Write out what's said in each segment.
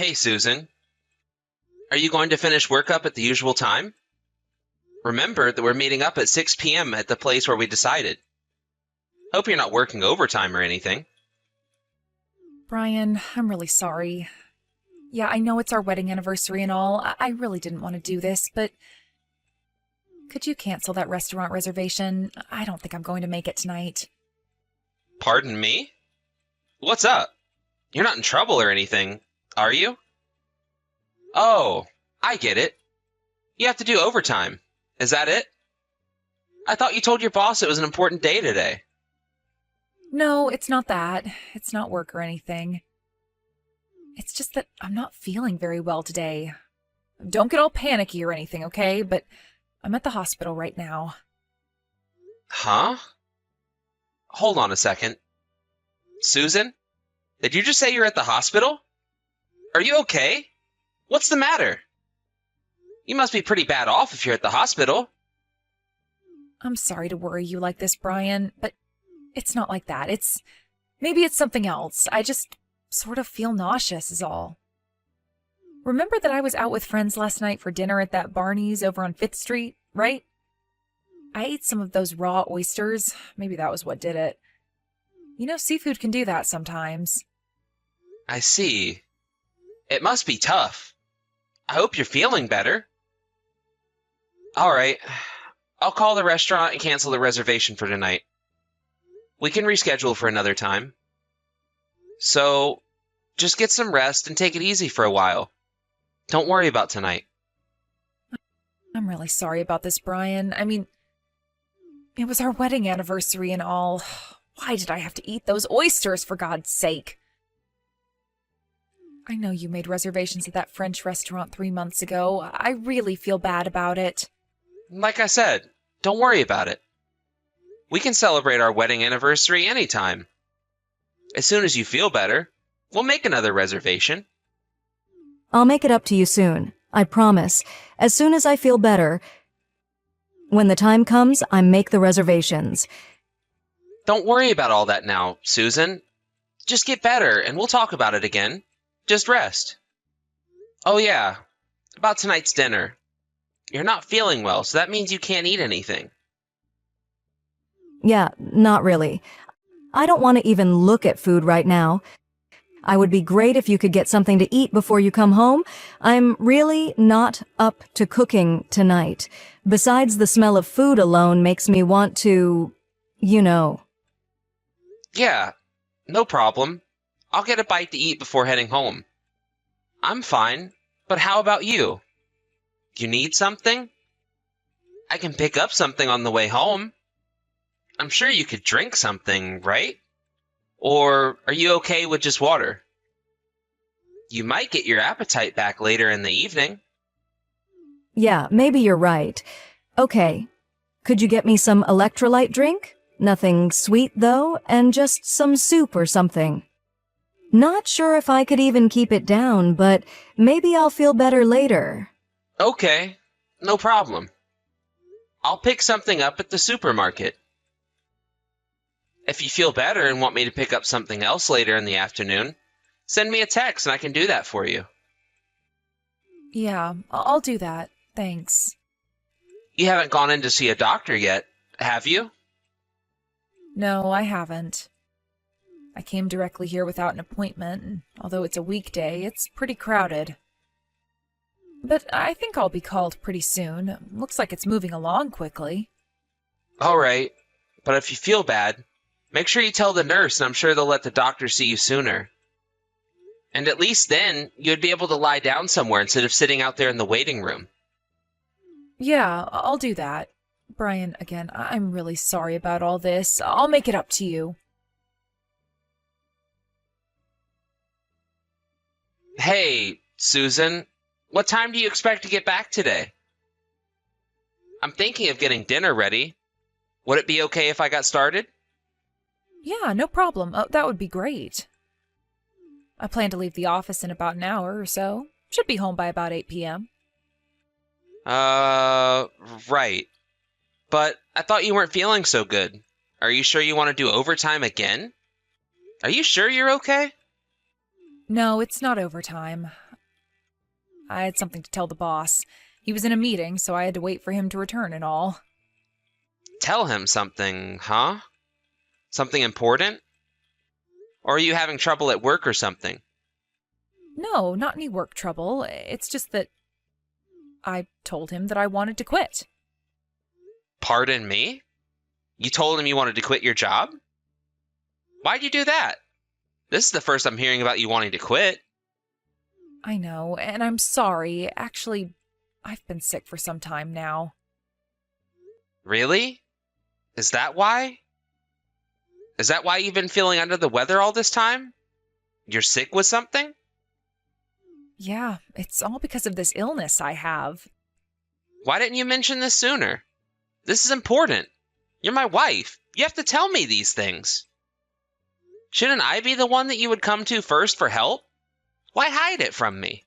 Hey, Susan. Are you going to finish work up at the usual time? Remember that we're meeting up at 6 p.m. at the place where we decided. Hope you're not working overtime or anything. Brian, I'm really sorry. Yeah, I know it's our wedding anniversary and all. I really didn't want to do this, but could you cancel that restaurant reservation? I don't think I'm going to make it tonight. Pardon me? What's up? You're not in trouble or anything, are you? Oh, I get it. You have to do overtime. Is that it? I thought you told your boss it was an important day today. No, it's not that. It's not work or anything. It's just that I'm not feeling very well today. Don't get all panicky or anything, okay? But I'm at the hospital right now. Huh? Hold on a second. Susan? Did you just say you're at the hospital? Are you okay? What's the matter? You must be pretty bad off if you're at the hospital. I'm sorry to worry you like this, Brian, but it's not like that. Maybe it's something else. I just sort of feel nauseous is all. Remember that I was out with friends last night for dinner at that Barney's over on 5th Street, right? I ate some of those raw oysters. Maybe that was what did it. You know, seafood can do that sometimes. I see. It must be tough. I hope you're feeling better. All right. I'll call the restaurant and cancel the reservation for tonight. We can reschedule for another time. So, just get some rest and take it easy for a while. Don't worry about tonight. I'm really sorry about this, Brian. I mean, it was our wedding anniversary and all. Why did I have to eat those oysters, for God's sake? I know you made reservations at that French restaurant 3 months ago. I really feel bad about it. Like I said, don't worry about it. We can celebrate our wedding anniversary anytime. As soon as you feel better, we'll make another reservation. I'll make it up to you soon. I promise. As soon as I feel better. When the time comes, I make the reservations. Don't worry about all that now, Susan. Just get better and we'll talk about it again. Just rest. Oh yeah, about tonight's dinner. You're not feeling well, so that means you can't eat anything. Yeah, not really. I don't want to even look at food right now. I would be great if you could get something to eat before you come home. I'm really not up to cooking tonight. Besides, the smell of food alone makes me want to, you know. Yeah, no problem. I'll get a bite to eat before heading home. I'm fine, but how about you? You need something? I can pick up something on the way home. I'm sure you could drink something, right? Or are you okay with just water? You might get your appetite back later in the evening. Yeah, maybe you're right. Okay. Could you get me some electrolyte drink? Nothing sweet, though, and just some soup or something. Not sure if I could even keep it down, but maybe I'll feel better later. Okay, no problem. I'll pick something up at the supermarket. If you feel better and want me to pick up something else later in the afternoon, send me a text and I can do that for you. Yeah, I'll do that. Thanks. You haven't gone in to see a doctor yet, have you? No, I haven't. I came directly here without an appointment, and although it's a weekday, it's pretty crowded. But I think I'll be called pretty soon. Looks like it's moving along quickly. All right, but if you feel bad, make sure you tell the nurse and I'm sure they'll let the doctor see you sooner. And at least then, you'd be able to lie down somewhere instead of sitting out there in the waiting room. Yeah, I'll do that. Brian, again, I'm really sorry about all this. I'll make it up to you. Hey, Susan, what time do you expect to get back today? I'm thinking of getting dinner ready. Would it be okay if I got started? Yeah, no problem. That would be great. I plan to leave the office in about an hour or so. Should be home by about 8 p.m. Right. But I thought you weren't feeling so good. Are you sure you want to do overtime again? Are you sure you're okay? No, it's not overtime. I had something to tell the boss. He was in a meeting, so I had to wait for him to return and all. Tell him something, huh? Something important? Or are you having trouble at work or something? No, not any work trouble. It's just that I told him that I wanted to quit. Pardon me? You told him you wanted to quit your job? Why'd you do that? This is the first I'm hearing about you wanting to quit. I know, and I'm sorry. Actually, I've been sick for some time now. Really? Is that why? Is that why you've been feeling under the weather all this time? You're sick with something? Yeah, it's all because of this illness I have. Why didn't you mention this sooner? This is important. You're my wife. You have to tell me these things. Shouldn't I be the one that you would come to first for help? Why hide it from me?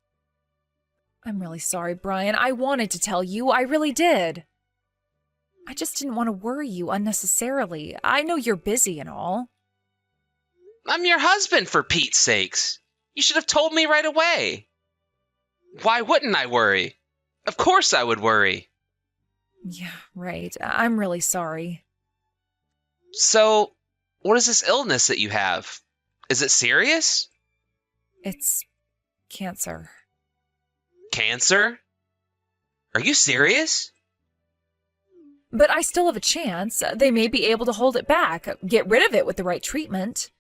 I'm really sorry, Brian. I wanted to tell you. I really did. I just didn't want to worry you unnecessarily. I know you're busy and all. I'm your husband, for Pete's sakes. You should have told me right away. Why wouldn't I worry? Of course I would worry. Yeah, right. I'm really sorry. So, what is this illness that you have? Is it serious? It's cancer. Cancer? Are you serious? But I still have a chance. They may be able to hold it back, get rid of it with the right treatment.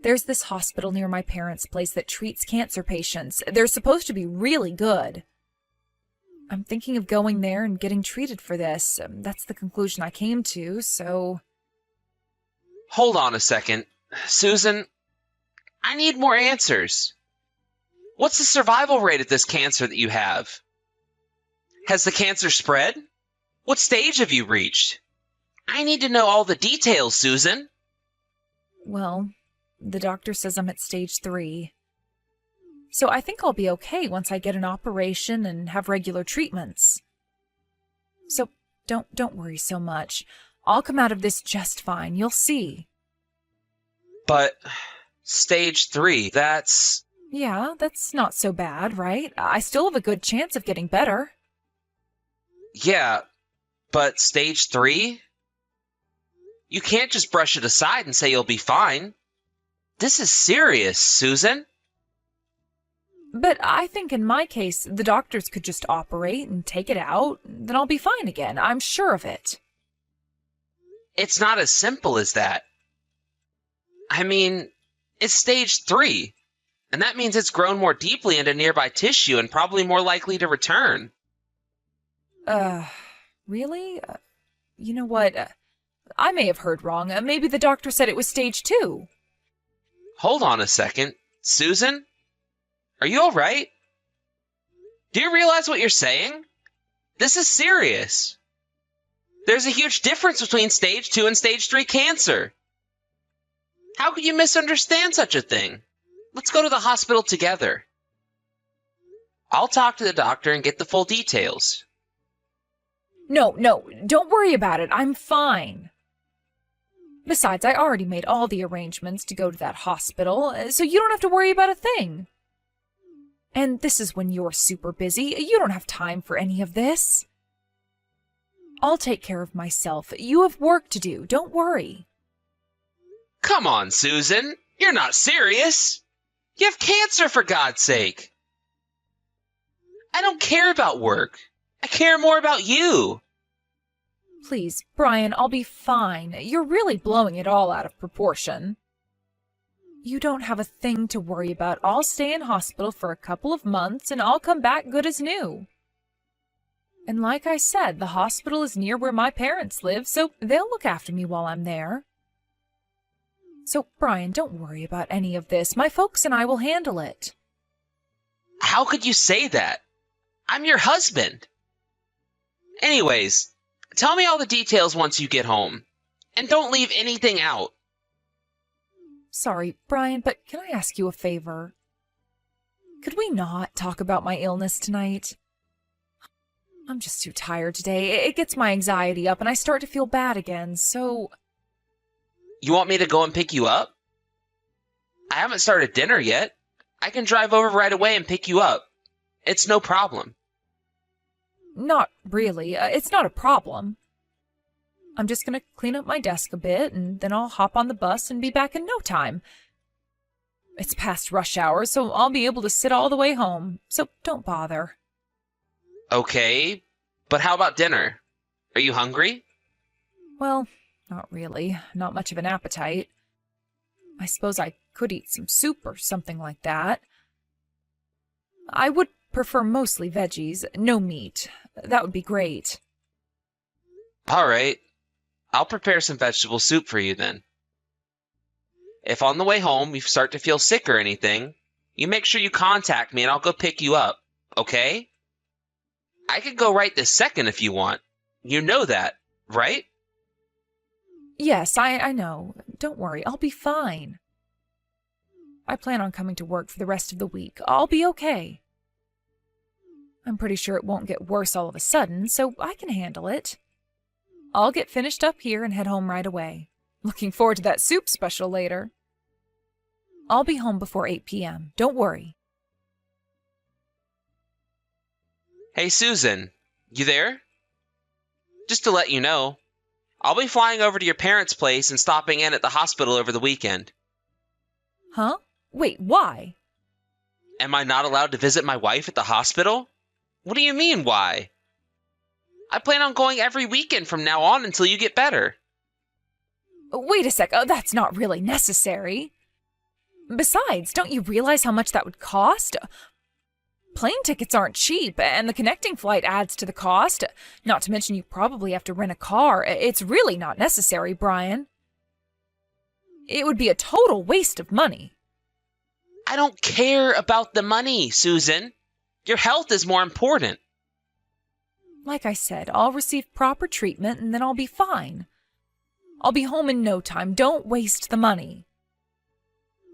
There's this hospital near my parents' place that treats cancer patients. They're supposed to be really good. I'm thinking of going there and getting treated for this. That's the conclusion I came to, so... Hold on a second. Susan, I need more answers. What's the survival rate of this cancer that you have? Has the cancer spread? What stage have you reached? I need to know all the details, Susan. Well, the doctor says I'm at stage 3. So I think I'll be okay once I get an operation and have regular treatments. So don't worry so much. I'll come out of this just fine. You'll see. But stage 3, that's... Yeah, that's not so bad, right? I still have a good chance of getting better. Yeah, but stage 3? You can't just brush it aside and say you'll be fine. This is serious, Susan. But I think in my case, the doctors could just operate and take it out, then I'll be fine again. I'm sure of it. It's not as simple as that. I mean, it's stage 3, and that means it's grown more deeply into nearby tissue and probably more likely to return. Really? You know what? I may have heard wrong. Maybe the doctor said it was stage 2. Hold on a second. Susan? Are you alright? Do you realize what you're saying? This is serious. There's a huge difference between stage 2 and stage 3 cancer. How could you misunderstand such a thing? Let's go to the hospital together. I'll talk to the doctor and get the full details. No, don't worry about it. I'm fine. Besides, I already made all the arrangements to go to that hospital, so you don't have to worry about a thing. And this is when you're super busy. You don't have time for any of this. I'll take care of myself. You have work to do. Don't worry. Come on, Susan. You're not serious. You have cancer, for God's sake. I don't care about work. I care more about you. Please, Brian, I'll be fine. You're really blowing it all out of proportion. You don't have a thing to worry about. I'll stay in hospital for a couple of months and I'll come back good as new. And like I said, the hospital is near where my parents live, so they'll look after me while I'm there. So, Brian, don't worry about any of this. My folks and I will handle it. How could you say that? I'm your husband. Anyways, tell me all the details once you get home. And don't leave anything out. Sorry, Brian, but can I ask you a favor? Could we not talk about my illness tonight? I'm just too tired today. It gets my anxiety up and I start to feel bad again, so... You want me to go and pick you up? I haven't started dinner yet. I can drive over right away and pick you up. It's no problem. Not really. It's not a problem. I'm just gonna clean up my desk a bit, and then I'll hop on the bus and be back in no time. It's past rush hour, so I'll be able to sit all the way home, so don't bother. Okay, but how about dinner? Are you hungry? Well, not really. Not much of an appetite. I suppose I could eat some soup or something like that. I would prefer mostly veggies, no meat. That would be great. All right, I'll prepare some vegetable soup for you then. If on the way home you start to feel sick or anything, you make sure you contact me and I'll go pick you up, okay? I could go right this second if you want. You know that, right? Yes, I know. Don't worry, I'll be fine. I plan on coming to work for the rest of the week. I'll be okay. I'm pretty sure it won't get worse all of a sudden, so I can handle it. I'll get finished up here and head home right away. Looking forward to that soup special later. I'll be home before 8 p.m. Don't worry. Hey, Susan, you there? Just to let you know, I'll be flying over to your parents' place and stopping in at the hospital over the weekend. Huh? Wait, why? Am I not allowed to visit my wife at the hospital? What do you mean, why? I plan on going every weekend from now on until you get better. Wait a sec, that's not really necessary. Besides, don't you realize how much that would cost? Plane tickets aren't cheap, and the connecting flight adds to the cost. Not to mention you probably have to rent a car. It's really not necessary, Brian. It would be a total waste of money. I don't care about the money, Susan. Your health is more important. Like I said, I'll receive proper treatment and then I'll be fine. I'll be home in no time. Don't waste the money.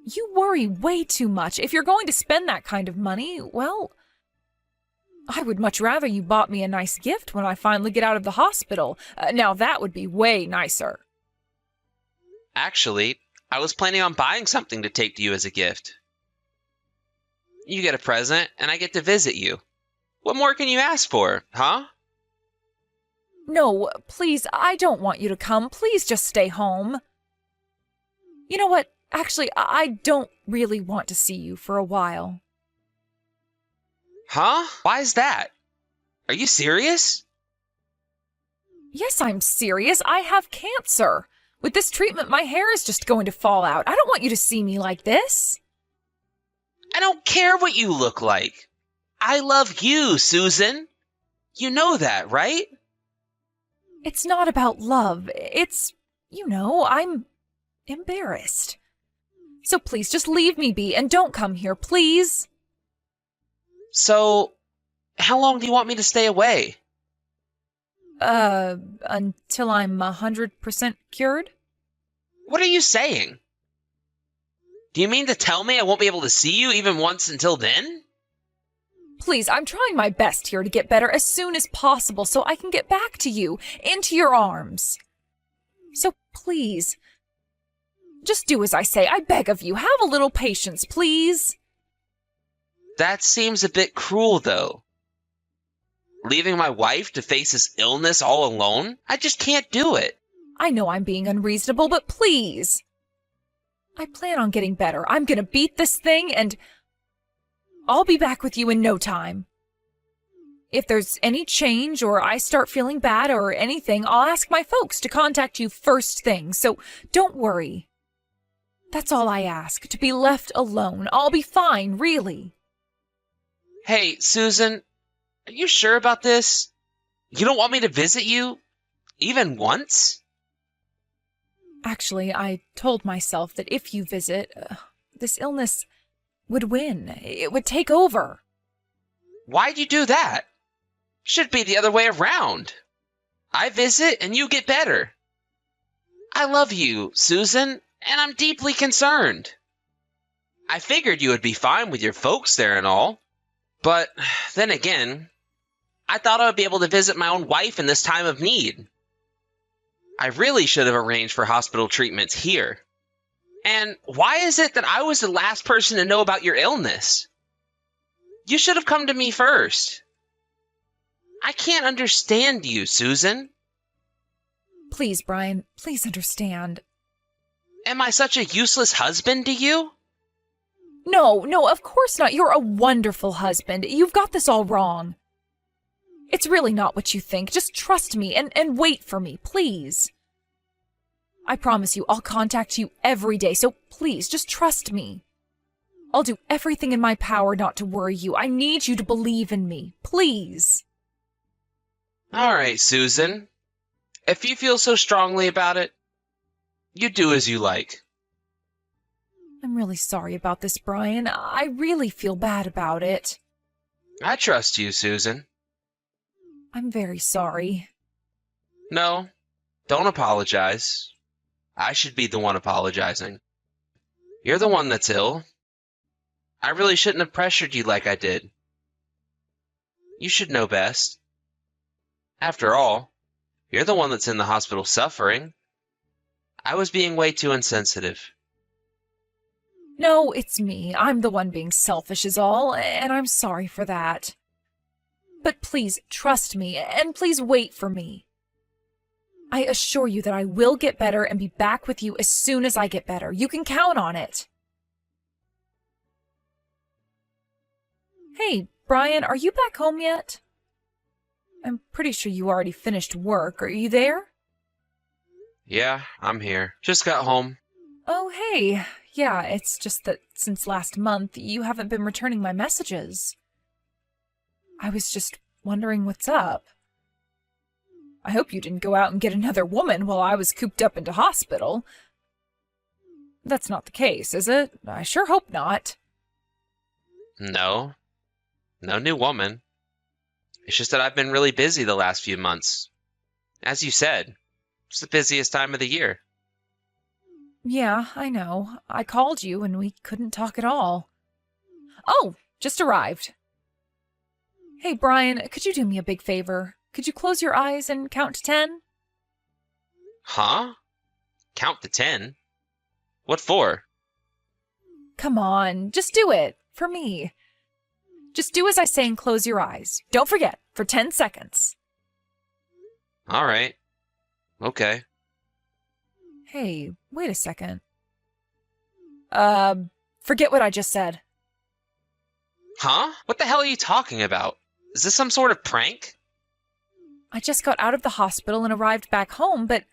You worry way too much. If you're going to spend that kind of money, well, I would much rather you bought me a nice gift when I finally get out of the hospital. Now that would be way nicer. Actually, I was planning on buying something to take to you as a gift. You get a present, and I get to visit you. What more can you ask for, huh? No, please, I don't want you to come. Please just stay home. You know what? Actually, I don't really want to see you for a while. Huh? Why is that? Are you serious? Yes, I'm serious. I have cancer. With this treatment, my hair is just going to fall out. I don't want you to see me like this. I don't care what you look like. I love you, Susan. You know that, right? It's not about love. It's, I'm embarrassed. So please, just leave me be and don't come here, please. So, how long do you want me to stay away? Until I'm 100% cured? What are you saying? Do you mean to tell me I won't be able to see you even once until then? Please, I'm trying my best here to get better as soon as possible so I can get back to you, into your arms. So please, just do as I say. I beg of you, have a little patience, please. That seems a bit cruel, though. Leaving my wife to face this illness all alone? I just can't do it. I know I'm being unreasonable, but please. I plan on getting better. I'm gonna beat this thing, and I'll be back with you in no time. If there's any change or I start feeling bad or anything, I'll ask my folks to contact you first thing, so don't worry. That's all I ask, to be left alone. I'll be fine, really. Hey, Susan, are you sure about this? You don't want me to visit you? Even once? Actually, I told myself that if you visit, this illness would win. It would take over. Why'd you do that? Should be the other way around. I visit and you get better. I love you, Susan, and I'm deeply concerned. I figured you would be fine with your folks there and all. But then again, I thought I would be able to visit my own wife in this time of need. I really should have arranged for hospital treatments here. And why is it that I was the last person to know about your illness? You should have come to me first. I can't understand you, Susan. Please, Brian, please understand. Am I such a useless husband to you? No, of course not. You're a wonderful husband. You've got this all wrong. It's really not what you think. Just trust me and wait for me, please. I promise you, I'll contact you every day, so please, just trust me. I'll do everything in my power not to worry you. I need you to believe in me, please. All right, Susan. If you feel so strongly about it, you do as you like. I'm really sorry about this, Brian. I really feel bad about it. I trust you, Susan. I'm very sorry. No, don't apologize. I should be the one apologizing. You're the one that's ill. I really shouldn't have pressured you like I did. You should know best. After all, you're the one that's in the hospital suffering. I was being way too insensitive. No, it's me. I'm the one being selfish is all, and I'm sorry for that. But please trust me, and please wait for me. I assure you that I will get better and be back with you as soon as I get better. You can count on it. Hey, Brian, are you back home yet? I'm pretty sure you already finished work. Are you there? Yeah, I'm here. Just got home. Oh, hey. Yeah, it's just that since last month, you haven't been returning my messages. I was just wondering what's up. I hope you didn't go out and get another woman while I was cooped up into hospital. That's not the case, is it? I sure hope not. No. No new woman. It's just that I've been really busy the last few months. As you said, it's the busiest time of the year. Yeah, I know. I called you and we couldn't talk at all. Oh, just arrived. Hey, Brian, could you do me a big favor? Could you close your eyes and count to 10? Huh? Count to 10? What for? Come on, just do it. For me. Just do as I say and close your eyes. Don't forget, for 10 seconds. All right. Okay. Hey, wait a second. Forget what I just said. Huh? What the hell are you talking about? Is this some sort of prank? I just got out of the hospital and arrived back home, but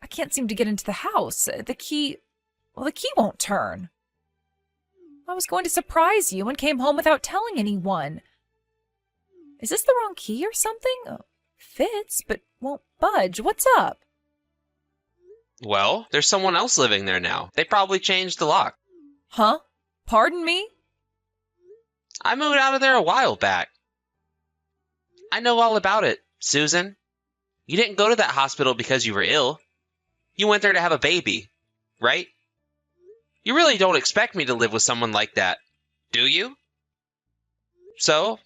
I can't seem to get into the house. The key won't turn. I was going to surprise you and came home without telling anyone. Is this the wrong key or something? Fits, but won't budge. What's up? Well, there's someone else living there now. They probably changed the lock. Huh? Pardon me? I moved out of there a while back. I know all about it, Susan. You didn't go to that hospital because you were ill. You went there to have a baby, right? You really don't expect me to live with someone like that, do you? So,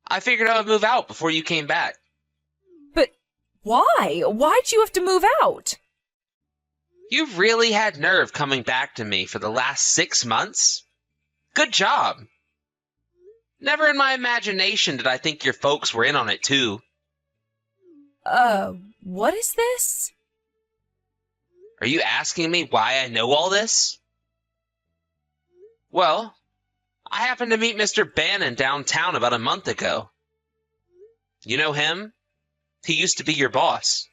I figured I would move out before you came back. But why? Why'd you have to move out? You've really had nerve coming back to me for the last 6 months? Good job. Never in my imagination did I think your folks were in on it too. What is this? Are you asking me why I know all this? Well, I happened to meet Mr. Bannon downtown about a month ago. You know him? He used to be your boss.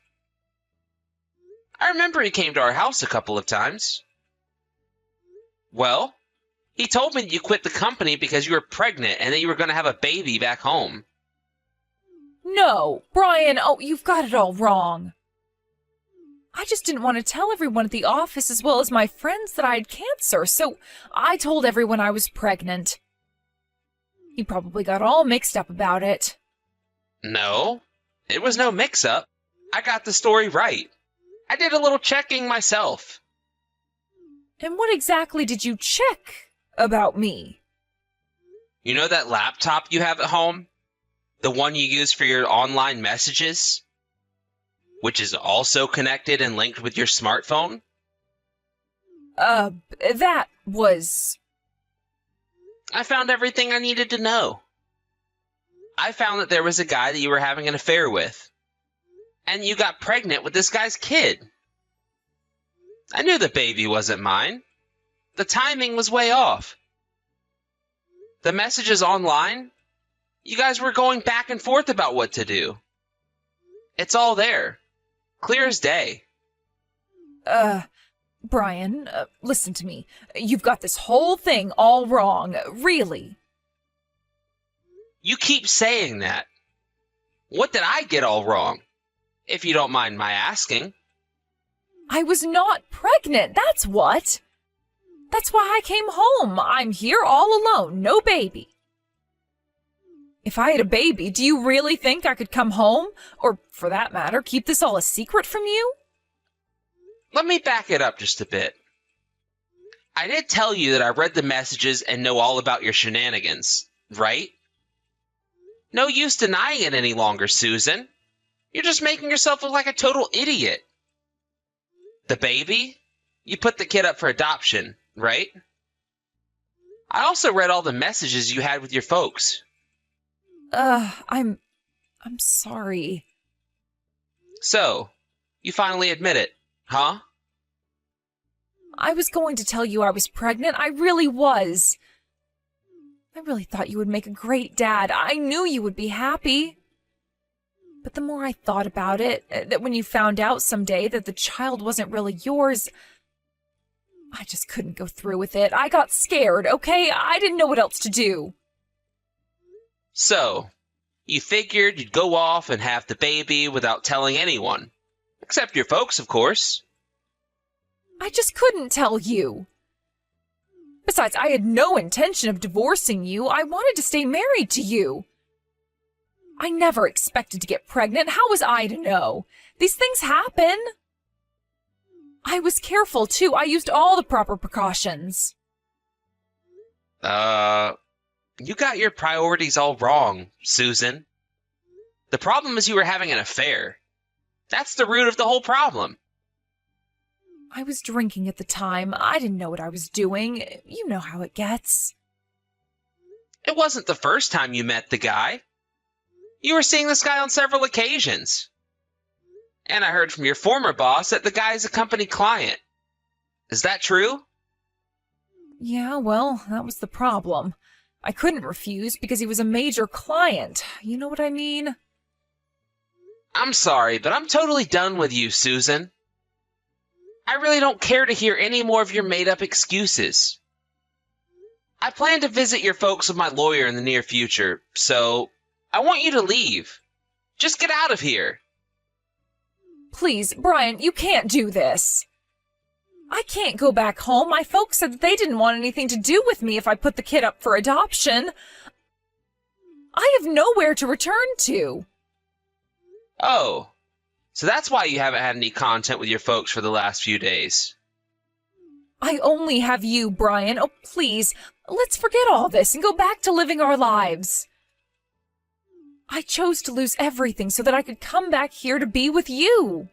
I remember he came to our house a couple of times. Well, he told me that you quit the company because you were pregnant and that you were going to have a baby back home. No, Brian, you've got it all wrong. I just didn't want to tell everyone at the office as well as my friends that I had cancer, so I told everyone I was pregnant. He probably got all mixed up about it. No, it was no mix-up. I got the story right. I did a little checking myself. And what exactly did you check about me? You know that laptop you have at home? The one you use for your online messages? Which is also connected and linked with your smartphone? That was... I found everything I needed to know. I found that there was a guy that you were having an affair with. And you got pregnant with this guy's kid. I knew the baby wasn't mine. The timing was way off. The messages online, you guys were going back and forth about what to do. It's all there. Clear as day. Brian, listen to me. You've got this whole thing all wrong, really. You keep saying that. What did I get all wrong? If you don't mind my asking. I was not pregnant, that's what. That's why I came home. I'm here all alone, no baby. If I had a baby, do you really think I could come home? Or, for that matter, keep this all a secret from you? Let me back it up just a bit. I did tell you that I read the messages and know all about your shenanigans, right? No use denying it any longer, Susan. You're just making yourself look like a total idiot. The baby? You put the kid up for adoption, right? I also read all the messages you had with your folks. I'm sorry. So, you finally admit it, huh? I was going to tell you I was pregnant. I really was. I really thought you would make a great dad. I knew you would be happy. But the more I thought about it, that when you found out someday that the child wasn't really yours, I just couldn't go through with it. I got scared, okay? I didn't know what else to do. So, you figured you'd go off and have the baby without telling anyone. Except your folks, of course. I just couldn't tell you. Besides, I had no intention of divorcing you. I wanted to stay married to you. I never expected to get pregnant. How was I to know? These things happen. I was careful, too. I used all the proper precautions. You got your priorities all wrong, Susan. The problem is you were having an affair. That's the root of the whole problem. I was drinking at the time. I didn't know what I was doing. You know how it gets. It wasn't the first time you met the guy. You were seeing this guy on several occasions. And I heard from your former boss that the guy's a company client. Is that true? Yeah, well, that was the problem. I couldn't refuse because he was a major client. You know what I mean? I'm sorry, but I'm totally done with you, Susan. I really don't care to hear any more of your made-up excuses. I plan to visit your folks with my lawyer in the near future, so I want you to leave. Just get out of here. Please, Brian, you can't do this. I can't go back home. My folks said that they didn't want anything to do with me if I put the kid up for adoption. I have nowhere to return to. Oh, so that's why you haven't had any contact with your folks for the last few days. I only have you, Brian. Oh, please, let's forget all this and go back to living our lives. I chose to lose everything so that I could come back here to be with you.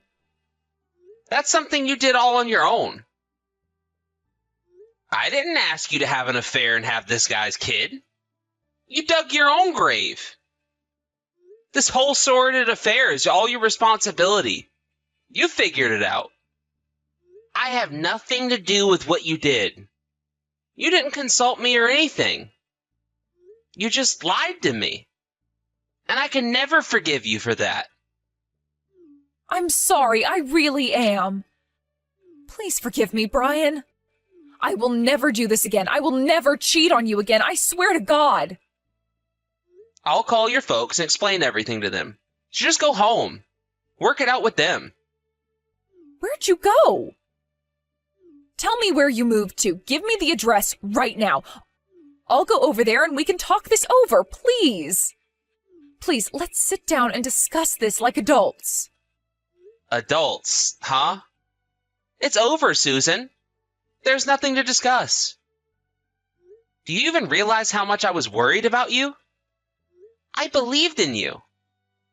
That's something you did all on your own. I didn't ask you to have an affair and have this guy's kid. You dug your own grave. This whole sordid affair is all your responsibility. You figured it out. I have nothing to do with what you did. You didn't consult me or anything. You just lied to me. And I can never forgive you for that. I'm sorry, I really am. Please forgive me, Brian. I will never do this again. I will never cheat on you again. I swear to God. I'll call your folks and explain everything to them. So just go home. Work it out with them. Where'd you go? Tell me where you moved to. Give me the address right now. I'll go over there and we can talk this over, please. Please, let's sit down and discuss this like adults. Adults, huh? It's over, Susan. There's nothing to discuss. Do you even realize how much I was worried about you? I believed in you.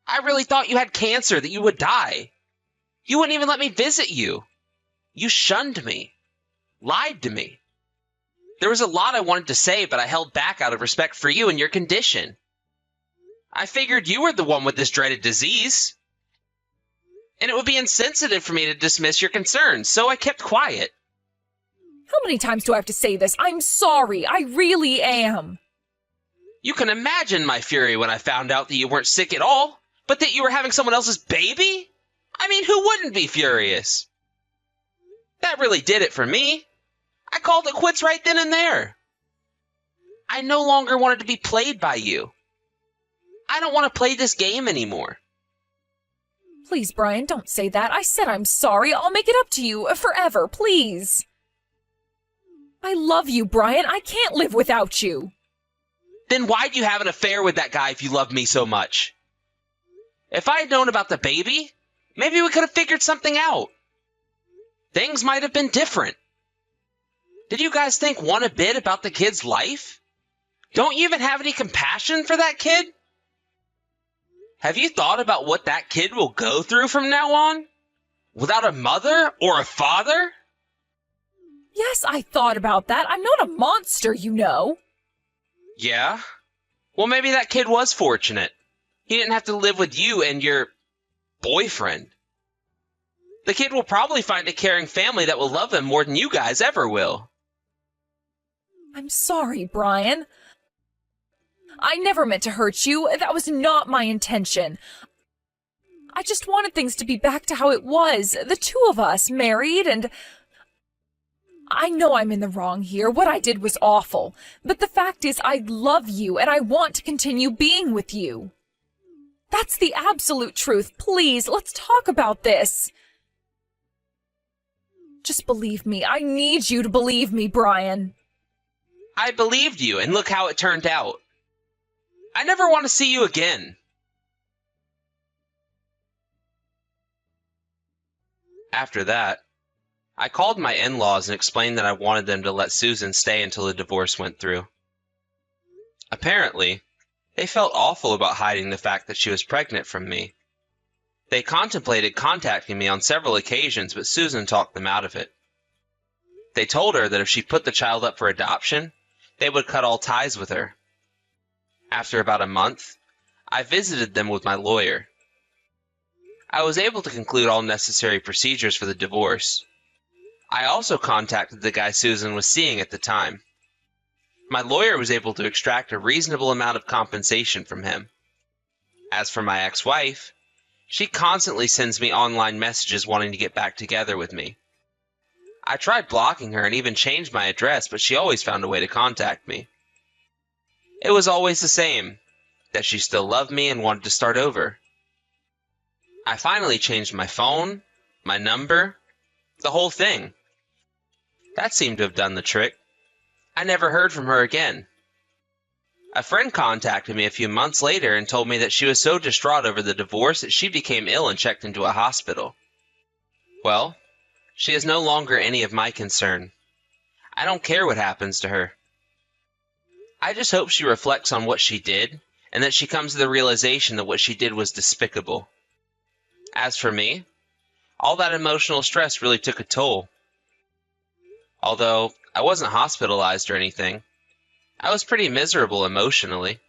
I really thought you had cancer, that you would die. You wouldn't even let me visit you. You shunned me. lied to me. There was a lot I wanted to say, but I held back out of respect for you and your condition. I figured you were the one with this dreaded disease, and it would be insensitive for me to dismiss your concerns, so I kept quiet. How many times do I have to say this? I'm sorry. I really am. You can imagine my fury when I found out that you weren't sick at all, but that you were having someone else's baby? I mean, who wouldn't be furious? That really did it for me. I called it quits right then and there. I no longer wanted to be played by you. I don't want to play this game anymore. Please, Brian, don't say that. I said I'm sorry. I'll make it up to you forever, please. I love you, Brian. I can't live without you. Then why'd you have an affair with that guy if you loved me so much? If I had known about the baby, maybe we could have figured something out. Things might have been different. Did you guys think one a bit about the kid's life? Don't you even have any compassion for that kid? Have you thought about what that kid will go through from now on? Without a mother or a father? Yes, I thought about that. I'm not a monster, you know. Yeah? Well, maybe that kid was fortunate. He didn't have to live with you and your boyfriend. The kid will probably find a caring family that will love him more than you guys ever will. I'm sorry, Brian. I never meant to hurt you. That was not my intention. I just wanted things to be back to how it was. The two of us, married, and... I know I'm in the wrong here. What I did was awful. But the fact is, I love you, and I want to continue being with you. That's the absolute truth. Please, let's talk about this. Just believe me. I need you to believe me, Brian. I believed you, and look how it turned out. I never want to see you again. After that, I called my in-laws and explained that I wanted them to let Susan stay until the divorce went through. Apparently, they felt awful about hiding the fact that she was pregnant from me. They contemplated contacting me on several occasions, but Susan talked them out of it. They told her that if she put the child up for adoption, they would cut all ties with her. After about a month, I visited them with my lawyer. I was able to conclude all necessary procedures for the divorce. I also contacted the guy Susan was seeing at the time. My lawyer was able to extract a reasonable amount of compensation from him. As for my ex-wife, she constantly sends me online messages wanting to get back together with me. I tried blocking her and even changed my address, but she always found a way to contact me. It was always the same, that she still loved me and wanted to start over. I finally changed my phone, my number, the whole thing. That seemed to have done the trick. I never heard from her again. A friend contacted me a few months later and told me that she was so distraught over the divorce that she became ill and checked into a hospital. Well, she is no longer any of my concern. I don't care what happens to her. I just hope she reflects on what she did, and that she comes to the realization that what she did was despicable. As for me, all that emotional stress really took a toll. Although I wasn't hospitalized or anything, I was pretty miserable emotionally.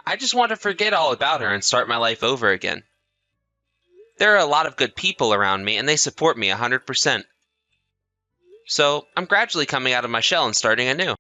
I just want to forget all about her and start my life over again. There are a lot of good people around me, and they support me 100%. So I'm gradually coming out of my shell and starting anew.